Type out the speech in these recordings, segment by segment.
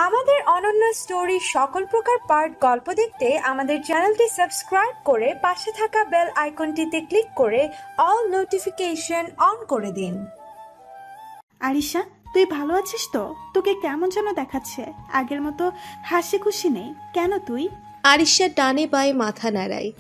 আমাদের অনন্য স্টোরি সকল প্রকার পার্ট গল্প দেখতে আমাদের চ্যানেলটি সাবস্ক্রাইব করে পাশে থাকা বেল আইকনটিতে ক্লিক করে অল নোটিফিকেশন অন করে দিন। আরিশা, তুই ভালো আছিস তো? তোকে কেমন যেন দেখাচ্ছে, আগের মতো হাসি খুশি নেই কেন তুই? আরিশা ডানে বায়ে মাথা নাড়ায়।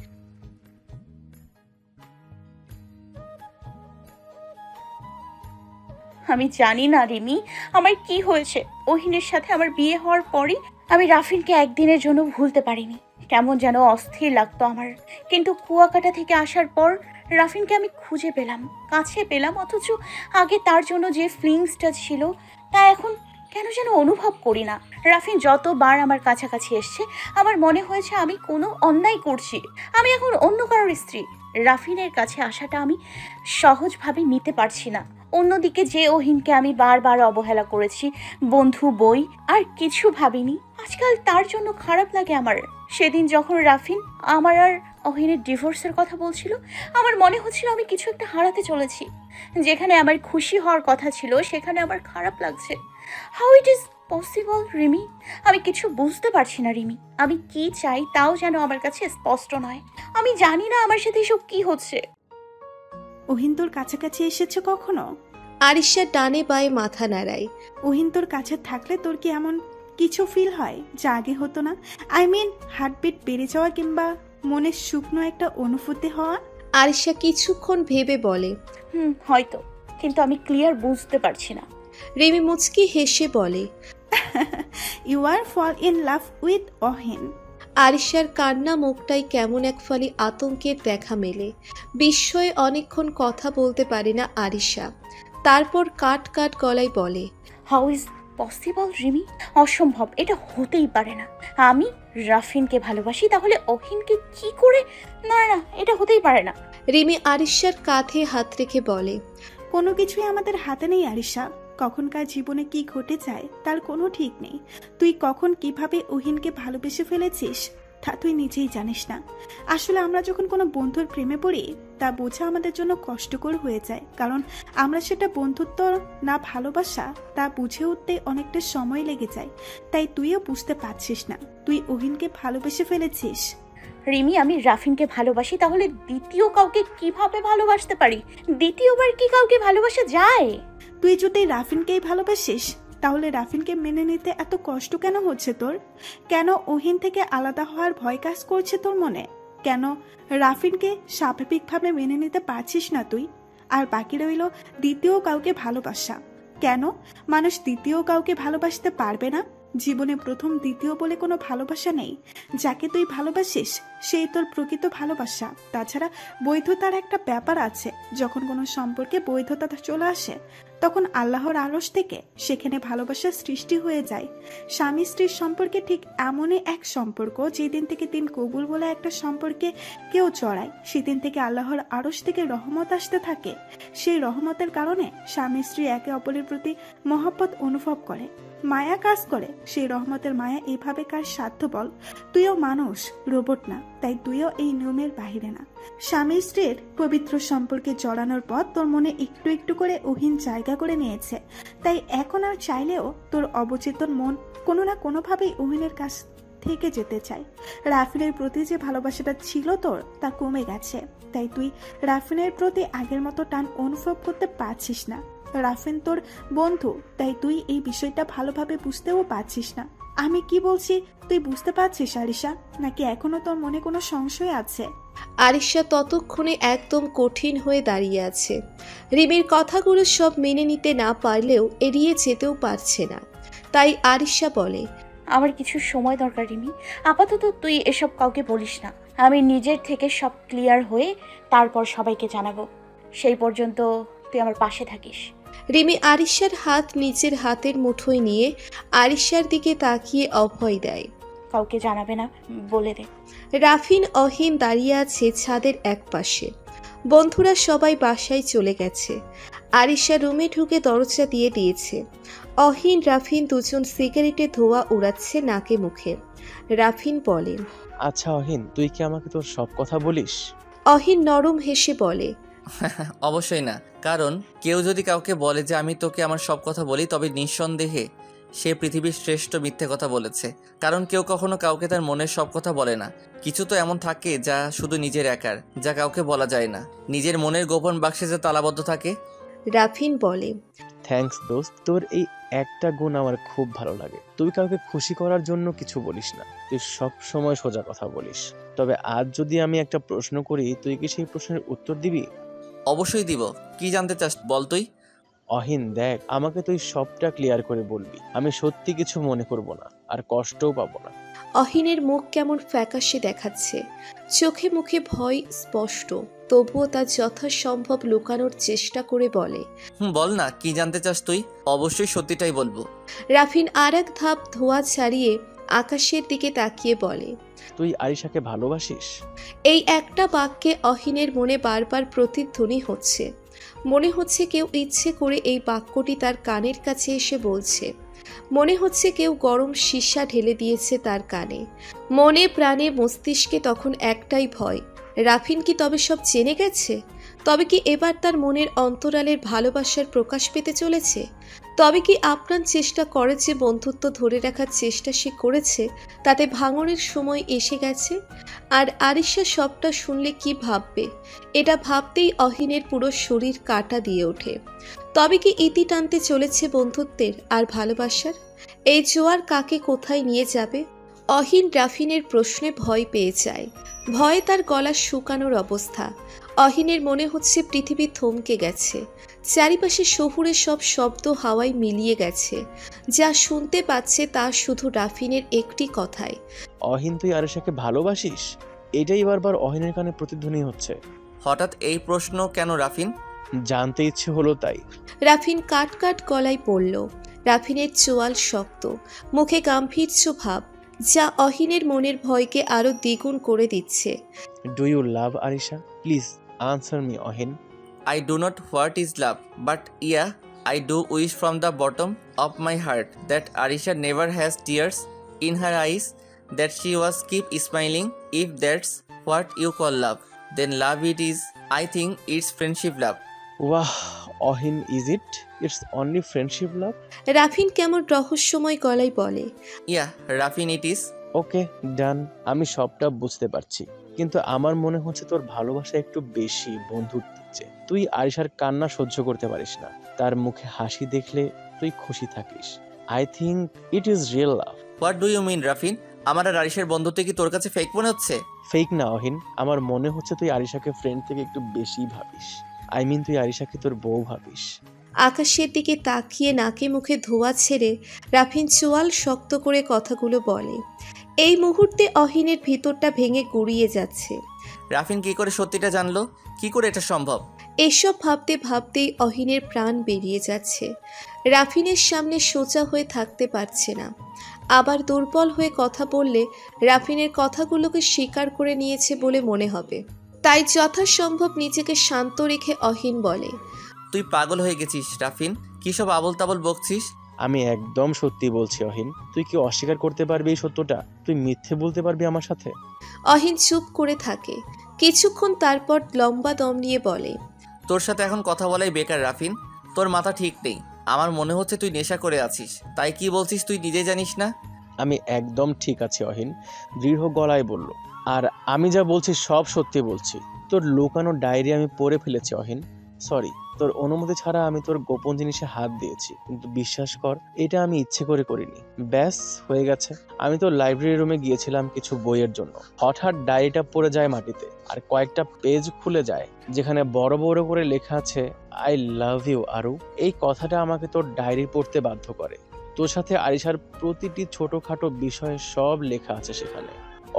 আমি জানি না রিমি, আমার কি হয়েছে। ওহিনের সাথে আমার বিয়ে হওয়ার পরই আমি রাফিনকে একদিনের জন্য ভুলতে পারিনি। কেমন যেন অস্থির লাগতো আমার। কিন্তু কুয়াকাটা থেকে আসার পর রাফিনকে আমি খুঁজে পেলাম, কাছে পেলাম, অথচ আগে তার জন্য যে ফিলিংসটা ছিল তা এখন কেন যেন অনুভব করি না। রাফিন যতবার আমার কাছাকাছি এসছে আমার মনে হয়েছে আমি কোনো অন্যায় করছি, আমি এখন অন্য কারোর স্ত্রী। রাফিনের কাছে আসাটা আমি সহজভাবে নিতে পারছি না। অন্যদিকে যে ওহিনকে আমি বারবার অবহেলা করেছি, বন্ধু বই আর কিছু ভাবিনি, আজকাল তার জন্য খারাপ লাগে আমার। সেদিন যখন রাফিন আমার আর ওহিনের ডিভোর্সের কথা বলছিল, আমার মনে হচ্ছিল আমি কিছু একটা হারাতে চলেছি। যেখানে আমার খুশি হওয়ার কথা ছিল সেখানে আমার খারাপ লাগছে। How it is possible Rimi? আমি কিছু বুঝতে পারছি না রিমি। আমি কি চাই তাও যেন আমার কাছে স্পষ্ট নয়। আমি জানি না আমার সাথে এসব কি হচ্ছে। ওহিন তোর কাছাকাছি এসেছে কখনো? আরিশা ডানে বায়ে মাথা নাড়ায়। ওহিন তোর কাছে থাকলে তোর কি এমন কিছু ফিল হয় যা আগে হতো না? আই মিন হার্টবিট বেড়ে যাওয়া কিংবা মনে শুকনো একটা অনুভূতি হওয়া? আরিশা কিছুক্ষণ ভেবে বলে, হয়তো, কিন্তু আমি ক্লিয়ার বুঝতে পারছি না। রিমি মুচকি হেসে বলে, you are fall in love with Ohin. আরিশার কান্না মুখটাই কেমন এক ফালি আতঙ্কের দেখা মেলে। বিস্ময়ে অনেকক্ষণ কথা বলতে পারে না আরিশা। তারপর কাট কাট গলায় বলে, হাউ ইজ পসিবল রিমি? অসম্ভব, এটা হতেই পারে না। আমি রাফিনকে ভালোবাসি, তাহলে ওহিনকে কি করে? না না, এটা হতেই পারে না। রিমি আরিশার কাঁধে হাত রেখে বলে, কোনো কিছুই আমাদের হাতে নেই আরিশা। কখনকার জীবনে কি ঘটে যায় তার কোনো ঠিক নেই। তুই কখন কিভাবে ওহিনকে ভালোবেসে ফেলেছিস তা তুই নিজেই জানিস না। আসলে আমরা যখন কোনো বন্ধুর প্রেমে পড়ি তা বোঝা আমাদের জন্য কষ্টকর হয়ে যায়, কারণ আমরা সেটা বন্ধুত্ব না ভালোবাসা তা বুঝে উঠতে অনেকটা সময় লেগে যায়। তাই তুইও বুঝতে পারছিস না তুই ওহিনকে ভালোবেসে ফেলেছিস। রিমি, আমি রাফিনকে ভালোবাসি, তাহলে দ্বিতীয় কাউকে কিভাবে ভালোবাসতে পারি? দ্বিতীয়বার কি কাউকে ভালোবাসা যায়? তুই যদি রাফিনকেই ভালোবাসিস তাহলে রাফিনকে মেনে নিতে এত কষ্ট কেন হচ্ছে তোর? কেন ওহিন থেকে আলাদা হওয়ার ভয় কাজ করছে তোর মনে? কেন রাফিনকে স্বাভাবিকভাবে মেনে নিতে পারছিস না তুই? আর বাকি রইল দ্বিতীয় কাউকে ভালোবাসা। কেন মানুষ দ্বিতীয় কাউকে ভালোবাসতে পারবে না? জীবনে প্রথম দ্বিতীয় বলে কোনো ভালোবাসা নেই। যাকে তুই ভালোবাসিস সেই তোর প্রকৃত ভালোবাসা। তাছাড়া বৈধতার একটা ব্যাপার আছে। যখন কোনো সম্পর্কে বৈধতা চলে আসে তখন আল্লাহর আরশ থেকে সেখানে ভালোবাসার সৃষ্টি হয়ে যায়। স্বামী স্ত্রীর সম্পর্কে ঠিক এমনই এক সম্পর্ক, যেদিন থেকে দিন কবুল বলে একটা সম্পর্কে কেউ চড়ায় সেদিন থেকে আল্লাহর আরশ থেকে রহমত আসতে থাকে। সেই রহমতের কারণে স্বামী স্ত্রী একে অপরের প্রতি মহব্বত অনুভব করে, মায়া কাজ করে। সেই রহমতের মায়া এভাবে কার সাধ্য বল? তুইও মানুষ, রোবট না, তাই তুইও এই নিয়মের বাহিরে না। স্বামী স্ত্রীর পবিত্র সম্পর্কে জড়ানোর পর তোর মনে একটু একটু করে ওহিন জায়গা করে নিয়েছে। তাই এখন আর চাইলেও তোর অবচেতন মন কোনো না কোনোভাবেই ওহিনের কাছ থেকে যেতে চায়। রাফিনের প্রতি যে ভালোবাসাটা ছিল তোর তা কমে গেছে। তাই তুই রাফিনের প্রতি আগের মতো টান অনুভব করতে পারছিস না। রাফিন তোর বন্ধু, তাই তুই এই বিষয়টা ভালোভাবে বুঝতেও পারছিস না। আমি কি বলছি তুই বুঝতে পারছিস আরিশা, নাকি এখনো তোর মনে কোনো সংশয় আছে? আরিশা ততক্ষণে একদম কঠিন হয়ে দাঁড়িয়ে আছে। রিমির কথাগুলো সব মেনে নিতে না পারলেও এড়িয়ে যেতেও পারছে না। তাই আরিশা বলে, আমার কিছু সময় দরকার রিমি। আপাতত তুই এসব কাউকে বলিস না। আমি নিজের থেকে সব ক্লিয়ার হয়ে তারপর সবাইকে জানাবো। সেই পর্যন্ত তুই আমার পাশে থাকিস। রিমি আরিশার হাত নিজের হাতের মুঠোয় নিয়ে আরিশার দিকে তাকিয়ে অভয় দেয়। কাউকে জানাবে না, বলে দে। রাফিন অহিন দাঁড়িয়ে আছে ছাদের এক পাশে। বন্ধুরা সবাই বাসায় চলে গেছে। আরিশা রুমে ঢুকে দরজা দিয়ে দিয়েছে। অহিন রাফিন দুজন সিগারেটের ধোঁয়া উড়াচ্ছে নাকে মুখে। রাফিন বলে, আচ্ছা অহিন, তুই কি আমাকে তোর সব কথা বলিস? অহিন নরম হেসে বলে, অবশ্যই না, কারণ কেউ যদি কাউকে বলে যে আমি তোকে আমার সব কথা বলি, তবে নিঃসন্দেহে সে পৃথিবীর শ্রেষ্ঠ মিথ্যে কথা বলেছে। কারণ কেউ কখনো কাউকে তার মনের সব কথা বলে না। কিছু তো এমন থাকে যা শুধু নিজের একার, যা কাউকে বলা যায় না। নিজের মনের গোপন বাক্সে যে তালাবদ্ধ থাকে। রাফিন বলে, থ্যাঙ্কস দোস্ত, তোর এই একটা গুণ আমার খুব ভালো লাগে। তুই কাউকে খুশি করার জন্য কিছু বলিস না, তুই সব সময় সোজা কথা বলিস। তবে আজ যদি আমি একটা প্রশ্ন করি, তুই কি সেই প্রশ্নের উত্তর দিবি? অবশ্যই দিব। কি জানতে চাস বল তুই। অহিন দেখ, আমাকে তুই সবটা ক্লিয়ার করে বলবি। আমি সত্যি কিছু মনে করব না, আর কষ্টও পাবো না। অহিনের মুখ কেমন ফ্যাকাশে দেখাচ্ছে, চোখে মুখে ভয় স্পষ্ট, তবুও তা যথাসম্ভব লুকানোর চেষ্টা করে বলে, বল না, কি জানতে চাস তুই? অবশ্যই সত্যিটাই বলবো। রাফিন আর এক ধাপ ধোঁয়া ছাড়িয়ে আকাশের দিকে তাকিয়ে বলে, তুই আরিশাকে ভালোবাসিস? এই একটা বাক্যে অহিনের মনে বারবার প্রতিধ্বনি হচ্ছে। মনে হচ্ছে কেউ ইচ্ছে করে এই বাক্যটি তার কানের কাছে এসে বলছে। মনে হচ্ছে কেউ গরম সীসা ঢেলে দিয়েছে তার কানে। মনে প্রাণে মস্তিষ্কে তখন একটাই ভয়, রাফিন কি তবে সব জেনে গেছে? তবে কি এবার তার মনের অন্তরালের ভালোবাসার প্রকাশ পেতে চলেছে? তবে কি আপ্রাণ চেষ্টা করে যে বন্ধুত্ব ধরে রাখার চেষ্টা সে করেছে, তাতে ভাঙনের সময় এসে গেছে? আর আরিশা সবটা শুনলে কি ভাববে, এটা ভাবতেই অহিনের পুরো শরীর কাঁটা দিয়ে ওঠে। তবে কি ইতি টানতে চলেছে বন্ধুত্বের আর ভালোবাসার? এই জোয়ার কাকে কোথায় নিয়ে যাবে? অহিন রাফিনের প্রশ্নে ভয় পেয়ে যায়। ভয়ে তার গলা শুকানোর অবস্থা। অহিনের মনে হচ্ছে পৃথিবী থমকে গেছে। চারিপাশে শহুরে সব শব্দ হাওয়ায় মিলিয়ে গেছে। যা শুনতে পাচ্ছে তা শুধু রাফিনের একটি কথায়, অহিন, তুই আরিশাকে ভালোবাসিস? এটাই বারবার অহিনের কানে প্রতিধ্বনি হচ্ছে। হঠাৎ এই প্রশ্ন কেন রাফিন? জানতে ইচ্ছে হলো তাই। রাফিন কাট কাট গলায় পড়ল। রাফিনের চোয়াল শক্ত, মুখে গাম্ভীর্য ভাব, যা অহিনের মনের ভয়কে আরো দ্বিগুণ করে দিচ্ছে। Do you love Arisha? Please answer me Ohin. I do not what is love, but yeah, I do wish from the bottom of my heart that Arisha never has tears in her eyes, that she was keep smiling. If that's what you call love, then love it is. I think it's friendship love. Wow Ohin, is it? It's only friendship love? Rafin কেমন রহস্যময় গলায় বলে, Yeah, Rafin it is. ওকে ডান, আমি সবটা বুঝতে পারছি, কিন্তু আমার মনে হচ্ছে তোর ভালোবাসা একটু বেশি বন্ধুত্বের চেয়ে। তুই আরিশার কান্না সহ্য করতে পারিস না, তার মুখে হাসি দেখলে তুই খুশি থাকিস। I think it is real love. What do you mean, Rafin? আমার আর আরিশের বন্ধুত্ব কি তোর কাছে ফেক মনে হচ্ছে? ফেক না অহিন, আমার মনে হচ্ছে তুই আরিশাকে ফ্রেন্ড থেকে একটু বেশি ভাবিস। আই মিন, তুই আরিশাকে তোর বউ ভাবিস। আকাশের দিকে তাকিয়ে নাকে মুখে ধোঁয়া ছেড়ে রাফিন চোয়াল শক্ত করে কথাগুলো বলে। এই মুহূর্তে অহিনের ভিতরটা ভেঙে গুড়িয়ে যাচ্ছে। রাফিন কি করে সত্যিটা জানলো? কি করে এটা সম্ভব? এসব ভাবতে ভাবতেই অহিনের প্রাণ বেরিয়ে যাচ্ছে। রাফিনের সামনে সোজা হয়ে থাকতে পারছে না। আবার দুর্বল হয়ে কথা বললে রাফিনের কথাগুলোকে স্বীকার করে নিয়েছে বলে মনে হবে। তাই যথাসম্ভব নিজেকে শান্ত রেখে অহিন বলে, তুই পাগল হয়ে গেছিস রাফিন, কি সব আবল তাবল বকছিস? আমি একদম সত্যি বলছি অহিন। তুই কি অস্বীকার করতে পারবি এই সত্যটা? তুই মিথ্যে বলতে পারবি আমার সাথে? অহিন চুপ করে থাকে কিছুক্ষণ, তারপর লম্বা দম নিয়ে বলে, তোর সাথে এখন কথা বলাই বেকার রাফিন, তোর মাথা ঠিক নেই। আমার মনে হচ্ছে তুই নেশা করে আছিস, তাই কি বলছিস তুই নিজে জানিস না। আমি একদম ঠিক আছি অহিন, দৃঢ় গলায় বলল। আর আমি যা বলছি সব সত্যি বলছি। তোর লুকানো ডায়েরি আমি পড়ে ফেলেছি অহিন। সরি, তোর অনুমতি ছাড়া আমি তোর গোপন জিনিসে হাত দিয়েছি, কিন্তু বিশ্বাস কর এটা আমি ইচ্ছে করে করিনি। ব্যাস হয়ে গেছে। আমি তো লাইব্রেরি রুমে গিয়েছিলাম কিছু বইয়ের জন্য, হঠাৎ ডায়েরিটা পড়ে যায় মাটিতে, আর কয়েকটা পেজ খুলে যায় যেখানে বড় বড় করে লেখা আছে আই লাভ ইউ আরু। এই কথাটা আমাকে তোর ডায়েরি পড়তে বাধ্য করে। তোর সাথে আরিশার প্রতিটি ছোটখাটো বিষয়ে সব লেখা আছে সেখানে।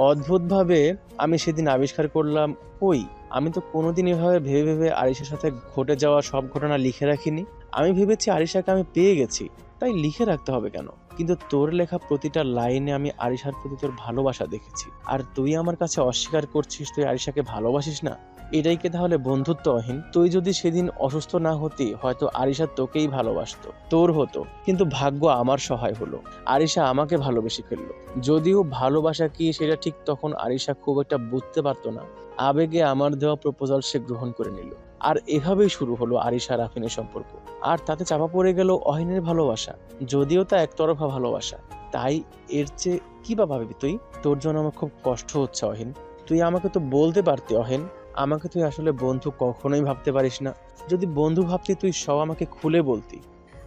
অদ্ভুতভাবে আমি সেদিন আবিষ্কার করলাম, কই আমি তো কোনোদিন এভাবে ভেবে ভেবে আরিশার সাথে ঘটে যাওয়া সব ঘটনা লিখে রাখিনি। আমি ভেবেছি আরিশাকে আমি পেয়ে গেছি, তাই লিখে রাখতে হবে কেন? কিন্তু তোর লেখা প্রতিটা লাইনে আমি আরিশার প্রতি তোর ভালোবাসা দেখেছি। আর তুই আমার কাছে অস্বীকার করছিস তুই আরিশাকে ভালোবাসিস না। এটাই কি তাহলে বন্ধুত্ব অহিন? তুই যদি সেদিন অসুস্থ না হতি হয়তো আরিশা তোকেই ভালোবাসতো, তোর হতো। কিন্তু ভাগ্য আমার সহায় হলো, আরিশা আমাকে ভালোবেসে ফেললো। যদিও ভালোবাসা কি সেটা ঠিক তখন আরিশা খুব একটা বুঝতে পারতো না। আবেগে আমার দেওয়া প্রপোজাল সে গ্রহণ করে নিল। আর এভাবেই শুরু হলো আরিশা রাফিনের সম্পর্ক। আর তাতে চাপা পড়ে গেল অহিনের ভালোবাসা, যদিও তা একতরফা ভালোবাসা। তাই এর চেয়ে কি বা ভাববি তুই? তোর জন্য আমার খুব কষ্ট হচ্ছে অহিন। তুই আমাকে তো বলতে পারতি অহিন, আমাকে তুই আসলে বন্ধু কখনোই ভাবতে পারিস না। যদি বন্ধু ভাবতি তুই সব আমাকে খুলে বলতি।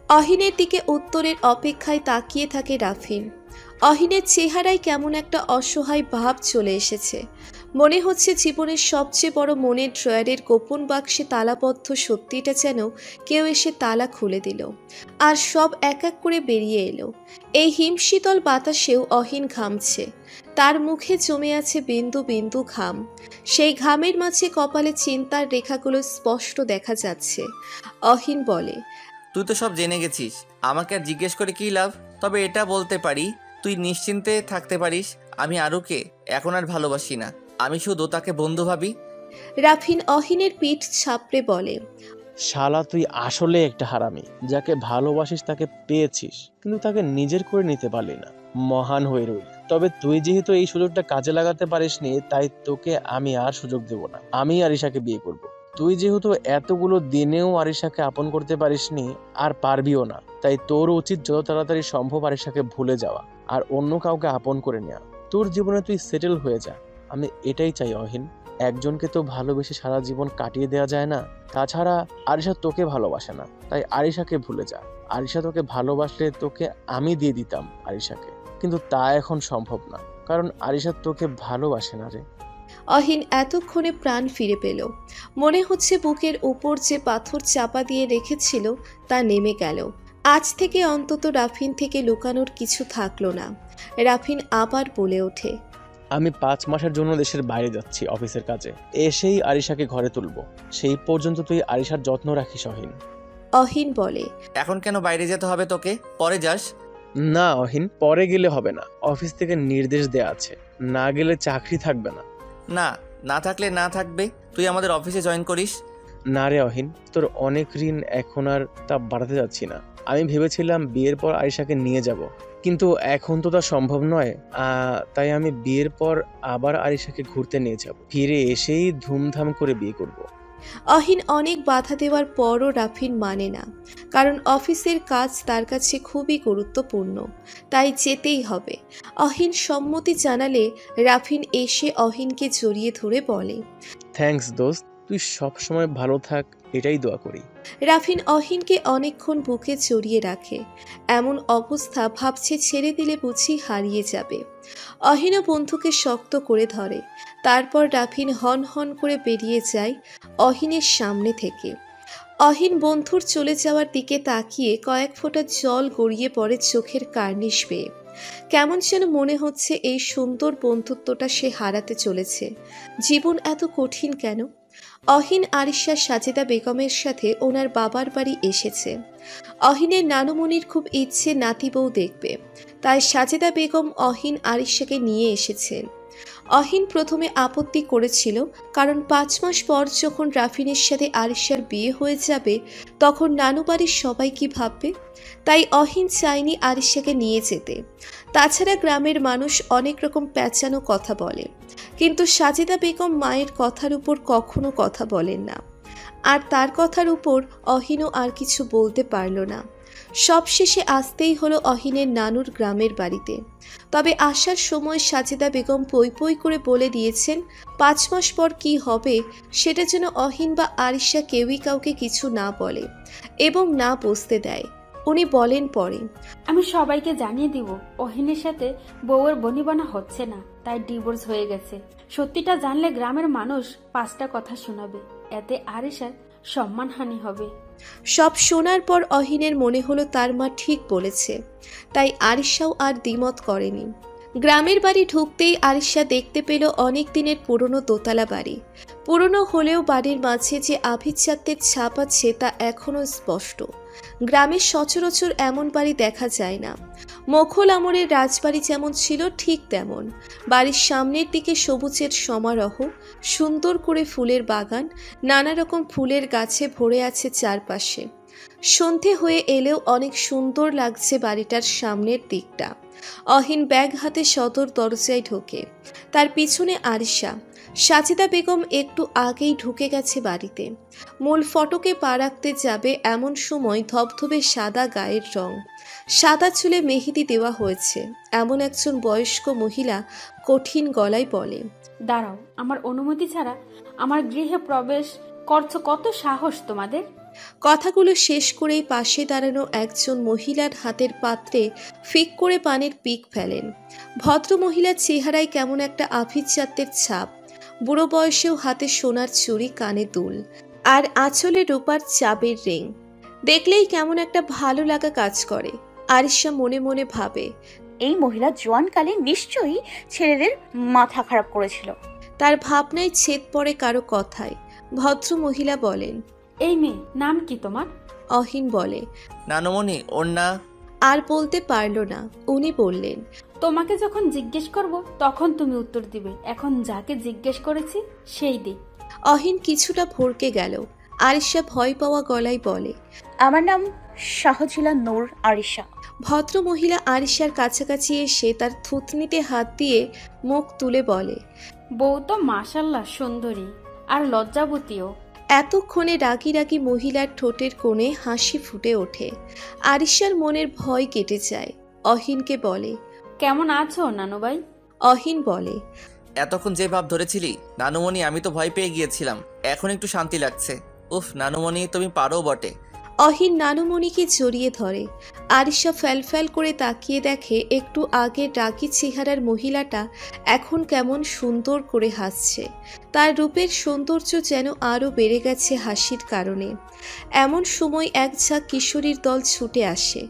অহিনের দিকে উত্তরের অপেক্ষায় তাকিয়ে থাকে রাফিন। অহিনের চেহারায় কেমন একটা অসহায় ভাব চলে এসেছে। মনে হচ্ছে জীবনের সবচেয়ে বড় মনের ড্রয়ারের গোপন বাক্সে তালাবদ্ধ সত্যিটা যেন কেউ এসে তালা খুলে দিল, আর সব এক এক করে বেরিয়ে এলো। এই হিমশীতল বাতাসেও অহিন ঘামছে, তার মুখে জমে আছে বিন্দু বিন্দু ঘাম। সেই ঘামের মাঝে কপালে চিন্তার রেখাগুলো স্পষ্ট দেখা যাচ্ছে। অহিন বলে, তুই তো সব জেনে গেছিস, আমাকে আর জিজ্ঞেস করে কি লাভ? তবে এটা বলতে পারি, তুই নিশ্চিন্তে থাকতে পারিস, আমি আরুকে এখন আর ভালোবাসি না, আমি শুধু তাকে বন্ধু ভাবি। রাফিন অহিনের পিঠ ছাপড়ে বলে, শালা তুই আসলে একটা হারামি। যাকে ভালোবাসিস তাকে পেয়েছিস, কিন্তু তাকে নিজের করে নিতে পারলি না। মহান হয়ে রইল। তবে তুই যেহেতু এই সুযোগটা কাজে লাগাতে পারিসনি, তাই তোকে আমি আর সুযোগ দেব না। আমি আরিশাকে বিয়ে করব। তুই যেহেতু এতগুলো দিনেও আরিশাকে আপন করতে পারিসনি, আর পারবিও না, তাই তোর উচিত যত তাড়াতাড়ি সম্ভব আরিশাকে ভুলে যাওয়া আর অন্য কাউকে আপন করে নেওয়া। তোর জীবনে তুই সেটেল হয়ে যা। আমি এটাই চাই অহিন। একজনকে তো ভালোবেসে সারা জীবন কাটিয়ে দেওয়া যায় না। তাছাড়া আরিশা তোকে ভালোবাসে না, তাই আরিশাকে ভুলে যা। আরিশা তোকে ভালোবাসলে তোকে আমি দিয়ে দিতাম আরিশাকে, কিন্তু তা এখন সম্ভব না, কারণ আরিশা তোকে ভালোবাসে না রে। অহিন এতক্ষণে প্রাণ ফিরে পেল। মনে হচ্ছে বুকের উপর যে পাথর চাপা দিয়ে রেখেছিল তা নেমে গেল। আজ থেকে অন্তত রাফিন থেকে লুকানোর কিছু থাকলো না। রাফিন আবার বলে ওঠে, আমি 5 মাসের জন্য দেশের বাইরে যাচ্ছি অফিসের কাজে। এসেই আরিশাকে ঘরে তুলবো। সেই পর্যন্ত তুই আরিশার যত্ন রাখিস অহিন। অহিন বলে, এখন কেন বাইরে যেতে হবে তোকে? পরে যাস। না অহিন, পরে গেলে হবে না। অফিস থেকে নির্দেশ দেয়া আছে, না গেলে চাকরি থাকবে না। না, না থাকলে না থাকবে, তুই আমাদের অফিসে জয়েন করিস। না রে অহিন, তোর অনেক ঋণ, এখন আর তা বাড়াতে যাচ্ছি না। আমি ভেবেছিলাম বিয়ের পর আরিশাকে নিয়ে যাব, কিন্তু এখন তো তা সম্ভব নয়। তাই আমি বিয়ের পর আবার আরিশাকে ঘুরতে নিয়ে যাব। ফিরে এসেই ধুমধাম করে বিয়ে করব। অহিন অনেক বাধা দেওয়ার পরও রাফিন মানে না, কারণ অফিসের কাজ তার কাছে খুবই গুরুত্বপূর্ণ, তাই যেতেই হবে। অহিন সম্মতি জানালে রাফিন এসে অহিনকে জড়িয়ে ধরে বলে, থ্যাঙ্কস দোস্ত, তুই সবসময় ভালো থাক, এটাই দোয়া করি। রাফিন অহিনকে অনেকক্ষণ বুকে জড়িয়ে রাখে। এমন অবস্থা ভাবছে ছেড়ে দিলে বুঝি হারিয়ে যাবে। অহিনও বন্ধুকে শক্ত করে ধরে। তারপর রাফিন হন হন করে বেরিয়ে যায় অহিনের সামনে থেকে। অহিন বন্ধুর চলে যাওয়ার দিকে তাকিয়ে কয়েক ফোঁটা জল গড়িয়ে পড়ে চোখের কার্নিশ বেয়ে। কেমন যেন মনে হচ্ছে এই সুন্দর বন্ধুত্বটা সে হারাতে চলেছে। জীবন এত কঠিন কেন? অহিন আরিশা সাজেদা বেগমের সাথে ওনার বাবার বাড়ি এসেছে। অহিনের নানুমনির খুব ইচ্ছে নাতি বউ দেখবে, তাই সাজেদা বেগম অহিন আরিশাকে নিয়ে এসেছেন। অহিন প্রথমে আপত্তি করেছিল, কারণ 5 মাস পর যখন রাফিনের সাথে আরিশার বিয়ে হয়ে যাবে তখন নানু বাড়ির সবাই কি ভাববে। তাই অহিন চায়নি আরিশাকে নিয়ে যেতে। তাছাড়া গ্রামের মানুষ অনেক রকম প্যাঁচানো কথা বলে, কিন্তু সাজেদা বেগম মায়ের কথার উপর কখনো কথা বলেন না। আর তার কথার উপর অহিনও আর কিছু বলতে পারল না। সবশেষে আসতেই হলো অহিনের নানুর গ্রামের বাড়িতে। তবে আসার সময় সাজেদা বেগম পই পই করে বলে দিয়েছেন 5 মাস পর কি হবে সেটা যেন অহিন বা আরিশা কেউই কাউকে কিছু না বলে এবং না বসতে দেয়। উনি বলেন পরে, আমি সবাইকে জানিয়ে দিব অহিনের সাথে বউয়ের বনিবনা হচ্ছে না, তাই ডিভোর্স হয়ে গেছে। সত্যিটা জানলে গ্রামের মানুষ 5টা কথা শোনাবে, এতে আরিশার সম্মানহানি হবে। সব শোনার পর অহিনের মনে হলো তার মা ঠিক বলেছে, তাই আরিশাও আর দ্বিমত করেনি। গ্রামের বাড়ি ঢুকতেই আরিশা দেখতে পেল অনেক দিনের পুরনো দোতলা বাড়ি। পুরনো হলেও বাড়ির মাঝে যে আভিজাত্যের ছাপ আছে তা এখনো স্পষ্ট। গ্রামের সচরাচর এমন বাড়ি দেখা যায় না। মোঘল আমলের রাজবাড়ি যেমন ছিল ঠিক তেমন। বাড়ির সামনের দিকে সবুজের সমারোহ, সুন্দর করে ফুলের বাগান, নানা রকম ফুলের গাছে ভরে আছে চারপাশে। সন্ধে হয়ে এলেও অনেক সুন্দর লাগছে বাড়িটার সামনের দিকটা। অহিন ব্যাগ হাতে সদর দরজায় ঢোকে, তার পিছনে আরিশা। সাজিদা বেগম একটু আগেই ঢুকে গেছে বাড়িতে। মূল ফটকে পা রাখতে যাবে এমন সময় ধবধবে সাদা গায়ের রং, সাদা চুলে মেহেদি দেওয়া হয়েছে এমন একজন বয়স্ক মহিলা কঠিন গলায় বলে, দাঁড়াও, আমার অনুমতি ছাড়া আমার গৃহে প্রবেশ করছো? কত সাহস তোমাদের! কথাগুলো শেষ করেই পাশে দাঁড়ানো একজন মহিলার হাতের পাত্রে ফিক করে পানের পিক ফেলেন। ভদ্র মহিলার চেহারায় কেমন একটা আভিজাত্যের ছাপ, বুড়ো বয়সেও হাতে সোনার চুড়ি, কানে দুল, আর আঁচলে রূপার চাবের রিং। দেখলেই কেমন একটা ভালো লাগা কাজ করে। আরিশা মনে মনে ভাবে, এই মহিলা জোয়ানকালে নিশ্চয়ই ছেলেদের মাথা খারাপ করেছিল। তার ভাবনায় ছেদ পড়ে কারো কথায়। ভদ্র মহিলা বলেন, এই মেয়ে, নাম কি তোমার? অহিন বলে, নানুমণি, ওর না। আর বলতে পারল না। উনি বললেন, তোমাকে যখন জিজ্ঞেস করব তখন তুমি উত্তর দিবে। এখন যাকে জিজ্ঞেস করেছি সেই দিক। অহিন কিছুটা ভরকে গেল। আরিশা ভয় পাওয়া গলায় বলে, আমার নাম শাহজিলা নূর আরিশা। ভদ্র মহিলা আরিশার কাছাকাছি এসে তার থুতনিতে হাত দিয়ে মুখ তুলে বলে, বউ তো মাশাল্লাহ সুন্দরী আর লজ্জাবতীও। এতক্ষণে রাগি রাগি মহিলার ঠোঁটের কোণে হাসি ফুটে ওঠে। আরিশার মনের ভয় কেটে যায়। অহিনকে বলে, কেমন আছো নানুবাই? অহিন বলে, এতক্ষণ যে ভাব ধরেছিলি নানুমণি, আমি তো ভয় পেয়ে গিয়েছিলাম। এখন একটু শান্তি লাগছে। উফ নানুমণি, তুমি পারো বটে। অহিন নানুমণিকে জড়িয়ে ধরে। আরিশা ফ্যালফ্যাল করে তাকিয়ে দেখে একটু আগে রাগি চেহারার মহিলাটা এখন কেমন সুন্দর করে হাসছে। তার রূপের সৌন্দর্য যেন আরও বেড়ে গেছে হাসির কারণে। এমন সময় এক ঝাঁক কিশোরীর দল ছুটে আসে।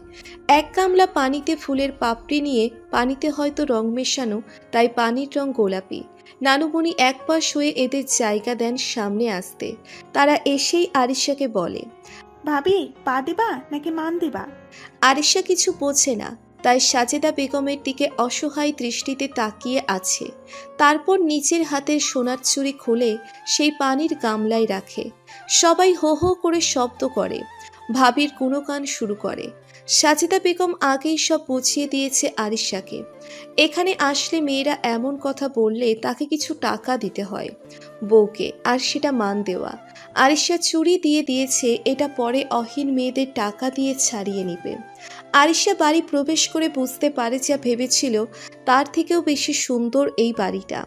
এক গামলা পানিতে ফুলের পাপড়ি নিয়ে, পানিতে হয়তো রং মেশানো, তাই পানির রং গোলাপি। নানুমণি এক পাশ হয়ে এদের জায়গা দেন সামনে আসতে। তারা এসেই আরিশাকে বলে, ভাবি, পা দিবা নাকি মান দিবা? আরিশা কিছু বোঝে না, তাই সাজেদা বেগমের দিকে অসহায় দৃষ্টিতে তাকিয়ে আছে। তারপর নিচের হাতের সোনার চুড়ি খুলে সেই পানির গামলায় রাখে। সবাই হো হো করে শব্দ করে, ভাবির গুণগান শুরু করে। সাজেদা বেগম আগেই সব বুঝিয়ে দিয়েছে আরিশাকে। এখানে আসলে মেয়েরা এমন কথা বললে তাকে কিছু টাকা দিতে হয় বউকে, আর সেটা মান দেওয়া। আরিশা চুড়ি দিয়ে দিয়েছে, এটা পরে অহিন মেয়েদের টাকা দিয়ে ছাড়িয়ে নিবে। আরিশা বাড়ি প্রবেশ করে বুঝতে পারে যা ভেবেছিল তার থেকেও বেশি সুন্দর এই বাড়িটা।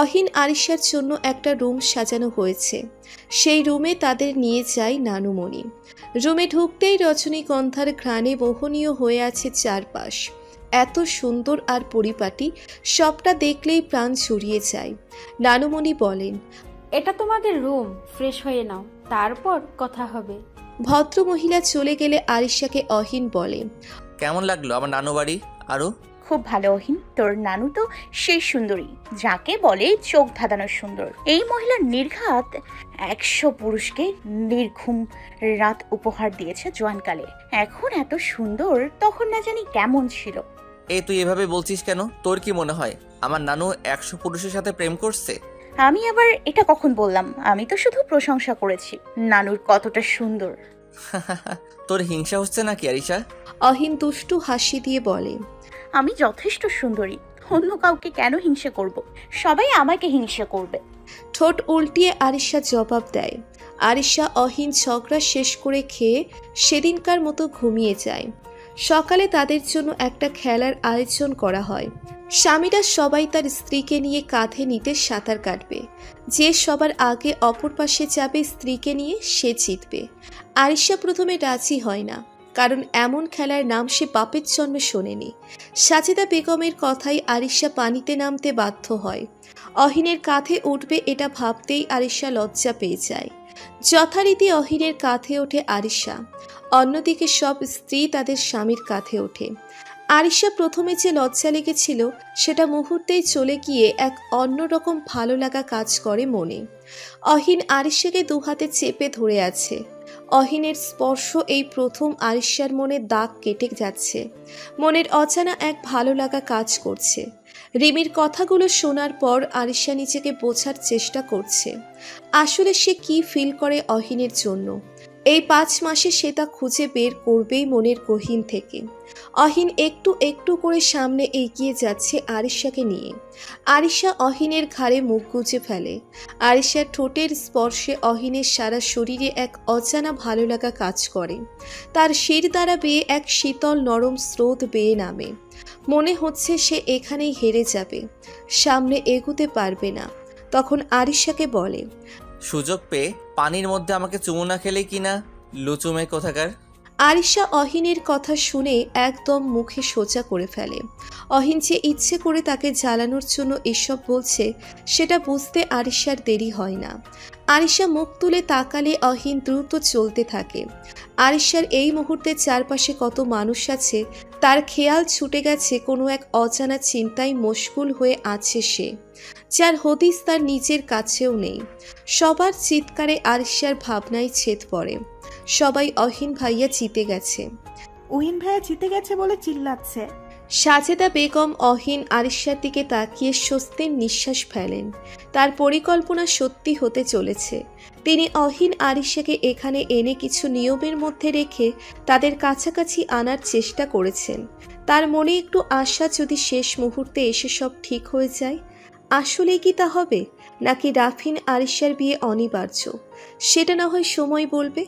অহিন আরিশার জন্য একটা রুম সাজানো হয়েছে। সেই রুমে তাদের নিয়ে যায় নানুমণি। রুমে ঢুকতেই রজনীগন্ধার ঘ্রাণে মোহনীয় হয়ে আছে চারপাশ। এত সুন্দর আর পরিপাটি, সবটা দেখলেই প্রাণ জুড়িয়ে যায়। নানুমণি বলেন, এটা তোমাদের রুম, ফ্রেশ হয়ে নাও, তারপর কথা হবে। ভদ্র মহিলা চলে গেলে আরিশাকে অহিন বলে, কেমন লাগলো আমার নানু বাড়ি? আরো খুব ভালো অহিন, তোর নানু তো সেই সুন্দরী যাকে বলে চোখ ধাঁধানো সুন্দর। এই মহিলার নির্ঘাত 100 পুরুষকে নির্ঘুম রাত উপহার দিয়েছে জোয়ানকালে। এখন এত সুন্দর, তখন না জানি কেমন ছিল। এই তুই এভাবে বলছিস কেন? তোর কি মনে হয় আমার নানু 100 পুরুষের সাথে প্রেম করছে? আমি আবার এটা কখন বললাম? আমি তো শুধু প্রশংসা করেছি নানুর কতটা সুন্দর। তোর হিংসা হচ্ছে নাকি আরিশা? অহিন দুষ্টু হাসি দিয়ে বলে, আমি যথেষ্ট সুন্দরী, অন্য কাউকে কেন হিংসা করব? সবাই আমাকে হিংসা করবে। ঠোঁট উল্টিয়ে আরিশা জবাব দেয়। আরিশা অহিন ঝগড়া শেষ করে খেয়ে সেদিনকার মতো ঘুমিয়ে যায়। সকালে তাদের জন্য একটা খেলার আয়োজন করা হয়। স্বামীরা সবাই তার স্ত্রীকে নিয়ে কাঁধে নিতে সাঁতার কাটবে। যে সবার আগে অপর পাশে যাবে স্ত্রীকে নিয়ে, সে জিতবে। আরিশা প্রথমে রাজি হয় না, কারণ এমন খেলার নাম সে বাপের জন্মে শোনেনি। সাজেদা বেগমের কথাই আরিশা পানিতে নামতে বাধ্য হয়। অহিনের কাঁধে উঠবে এটা ভাবতেই আরিশা লজ্জা পেয়ে যায়। যথারীতি অহিনের কাঁধে ওঠে আরিশা। অন্যদিকে সব স্ত্রী তাদের স্বামীর কাঁধে ওঠে। আরিশা প্রথমে যে লজ্জা লেগেছিল সেটা মুহূর্তেই চলে গিয়ে এক অন্যরকম ভালো লাগা কাজ করে মনে। অহিন আরিশাকে দুহাতে চেপে ধরে আছে। অহিনের স্পর্শ এই প্রথম আরিশার মনে দাগ কেটে যাচ্ছে। মনের অজানা এক ভালো লাগা কাজ করছে। রিমির কথাগুলো শোনার পর আরিশা নিজেকে বোঝার চেষ্টা করছে আসলে সে কি ফিল করে অহিনের জন্য। এই 5 মাসে সে তা খুঁজে বের করবেই মনের গহীন থেকে। অহিন একটু একটু করে সামনে এগিয়ে যাচ্ছে আরিশাকে নিয়ে। আরিশা অহিনের ঘাড়ে মুখ গুজে ফেলে। আরিশার ঠোঁটের স্পর্শে অহিনের সারা শরীরে এক অজানা ভালো লাগা কাজ করে। তার শির দ্বারা বেয়ে এক শীতল নরম স্রোত বেয়ে নামে। মনে হচ্ছে সে এখানেই হেরে যাবে, সামনে এগোতে পারবে না। তখন আরিশাকে বলে, সুযোগ পেয়ে পানির মধ্যে আমাকে চুমু না খেলে কি না, লুচুমে কোথাকার। আরিশা অহিনের কথা শুনে একদম মুখে সোজা করে ফেলে। অহিন যে ইচ্ছে করে তাকে জ্বালানোর জন্য এসব বলছে সেটা বুঝতে আরিশার দেরি হয় না। আরিশা মুখ তুলে তাকালে অহিন দ্রুত চলতে থাকে। আরিশার এই মুহূর্তে চারপাশে কত মানুষ আছে তার খেয়াল ছুটে গেছে কোনো এক অজানা চিন্তায় মশগুল হয়ে আছে সে, যার হদিস তার নিজের কাছেও নেই। সবার চিৎকারে আরিশার ভাবনায় ছেদ পড়ে। সবাই অহিন ভাইয়া জিতে গেছে, ওহিন ভাইয়া জিতে গেছে বলে চিল্লাচ্ছে। সাজেদা বেগম অহিন আরিশার দিকে তাকিয়ে স্বস্তির নিঃশ্বাস ফেলেন। তার পরিকল্পনা সত্যি হতে চলেছে। তিনি অহিন আরিশাকে এখানে এনে কিছু নিয়মের মধ্যে রেখে তাদের কাছাকাছি আনার চেষ্টা করেছেন। তার মনে একটু আশা, যদি শেষ মুহূর্তে এসে সব ঠিক হয়ে যায়। আসলে কি তা হবে, নাকি রাফিন আরিশার বিয়ে অনিবার্য, সেটা না হয় সময় বলবে।